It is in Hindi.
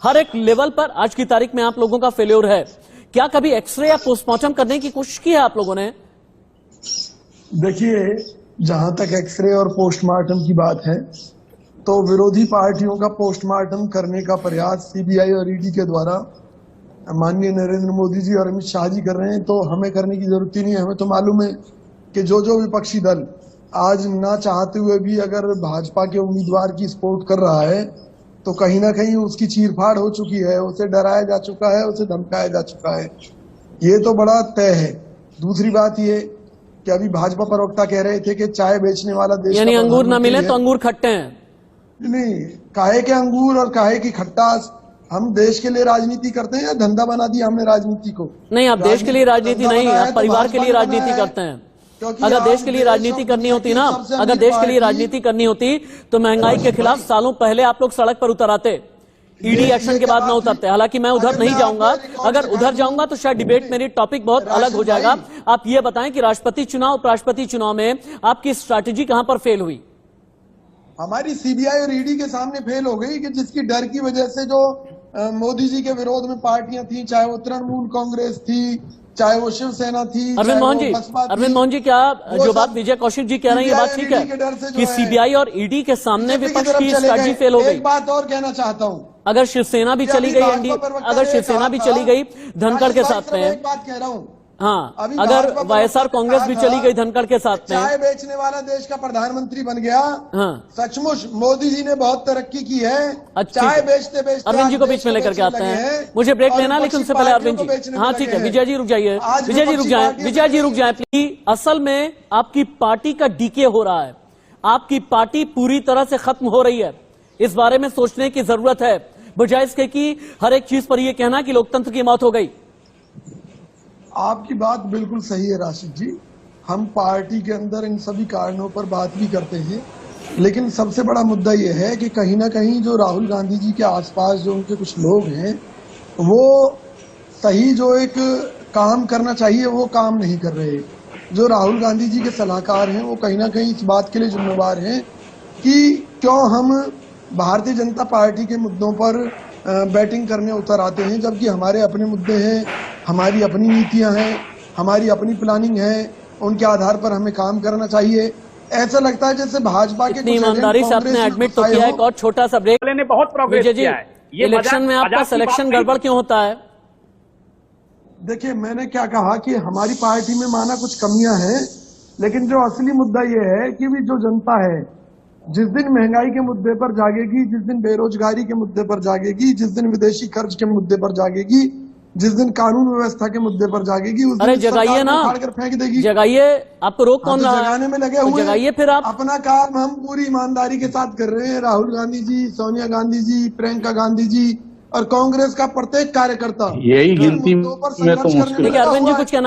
हर एक लेवल पर आज की तारीख में आप लोगों का फेल्योर है। क्या कभी एक्सरे या पोस्टमार्टम करने की कोशिश की है आप लोगों ने? देखिए, जहां तक एक्सरे और पोस्टमार्टम की बात है तो विरोधी पार्टियों का पोस्टमार्टम करने का प्रयास सीबीआई और ईडी के द्वारा माननीय नरेंद्र मोदी जी और अमित शाह जी कर रहे हैं, तो हमें करने की जरूरत ही नहीं है। हमें तो मालूम है कि जो विपक्षी दल आज ना चाहते हुए भी अगर भाजपा के उम्मीदवार की सपोर्ट कर रहा है तो कहीं ना कहीं उसकी चीरफाड़ हो चुकी है, उसे डराया जा चुका है, उसे धमकाया जा चुका है। ये तो बड़ा तय है। दूसरी बात ये कि अभी भाजपा प्रवक्ता कह रहे थे कि चाय बेचने वाला देश यानी अंगूर ना मिले तो अंगूर खट्टे हैं। नहीं, काहे के अंगूर और काहे की खट्टास। हम देश के लिए राजनीति करते हैं या धंधा बना दिया हमने राजनीति को? नहीं, आप देश के लिए राजनीति नहीं, आप परिवार के लिए राजनीति करते हैं। अगर देश के लिए राजनीति करनी होती ना, अगर देश के लिए राजनीति करनी होती तो महंगाई के खिलाफ सालों पहले आप लोग सड़क पर उतर आते, ईडी एक्शन के बाद ना उतरते। हालांकि मैं उधर नहीं जाऊंगा, अगर उधर जाऊंगा तो शायद डिबेट मेरी टॉपिक बहुत अलग हो जाएगा। आप ये बताएं कि राष्ट्रपति चुनाव, उपराष्ट्रपति चुनाव में आपकी स्ट्रैटेजी कहां पर फेल हुई? हमारी सीबीआई और ईडी के सामने फेल हो गई कि जिसकी डर की वजह से जो मोदी जी के विरोध में पार्टियां थी, चाहे वो तृणमूल कांग्रेस थी, चाहे वो शिवसेना थी, अरविंद मोहन जी, क्या जो बात विजय कौशिक जी कह रहे हैं ये बात ठीक है कि सीबीआई और ईडी के सामने विपक्ष की स्ट्रैटेजी फेल हो गई? एक बात और कहना चाहता हूं, अगर शिवसेना भी चली गई एनडीए, अगर शिवसेना भी चली गई धनखड़ के साथ में, एक बात कह रहा हूं, हाँ, अगर वाईएसआर कांग्रेस भी चली गई धनखड़ के साथ में, चाय बेचने वाला देश का प्रधानमंत्री बन गया। हाँ, सचमुच मोदी जी ने बहुत तरक्की की है। चाय बेचते बेचते अरविंद जी को बीच में लेकर के आते हैं, मुझे ब्रेक लेना, लेकिन उससे पहले अरविंद जी, हाँ ठीक है, विजय जी रुक जाइए, विजय जी रुक जाए, विजय जी रुक जाए प्लीज। असल में आपकी पार्टी का डीके हो रहा है, आपकी पार्टी पूरी तरह से खत्म हो रही है। इस बारे में सोचने की जरूरत है, बजाय इसके कि हर एक चीज पर यह कहना कि लोकतंत्र की मौत हो गई। आपकी बात बिल्कुल सही है राशिद जी, हम पार्टी के अंदर इन सभी कारणों पर बात भी करते हैं, लेकिन सबसे बड़ा मुद्दा यह है कि कहीं ना कहीं जो राहुल गांधी जी के आसपास जो उनके कुछ लोग हैं, वो सही जो एक काम करना चाहिए वो काम नहीं कर रहे। जो राहुल गांधी जी के सलाहकार हैं वो कहीं ना कहीं इस बात के लिए जिम्मेवार हैं कि क्यों हम भारतीय जनता पार्टी के मुद्दों पर बैटिंग करने उतर आते हैं, जबकि हमारे अपने मुद्दे हैं, हमारी अपनी नीतियां हैं, हमारी अपनी प्लानिंग है, उनके आधार पर हमें काम करना चाहिए। ऐसा लगता है जैसे भाजपा के ईमानदारी से आपने एडमिट तो किया है। एक और छोटा सा ब्रेक लेने, बहुत प्रोग्रेस किया है। इलेक्शन में आपका सिलेक्शन गड़बड़ क्यों होता है? देखिए, मैंने क्या कहा कि हमारी पार्टी में माना कुछ कमियां हैं, लेकिन जो असली मुद्दा ये है कि भी जो जनता है जिस दिन महंगाई के मुद्दे पर जागेगी, जिस दिन बेरोजगारी के मुद्दे पर जागेगी, जिस दिन विदेशी कर्ज के मुद्दे पर जागेगी, जिस दिन कानून व्यवस्था के मुद्दे पर जागेगी, उस दिन जगाइए ना, उखाड़ फेंक देगी। जगाइए, आपको रोक कौन रहा है? जगाने में लगे हुए, जगाइए फिर आप। अपना काम हम पूरी ईमानदारी के साथ कर रहे हैं। राहुल गांधी जी, सोनिया गांधी जी, प्रियंका गांधी जी और कांग्रेस का प्रत्येक कार्यकर्ता यही गिनती में तो मुश्किल है। अरविंद जी कुछ कहना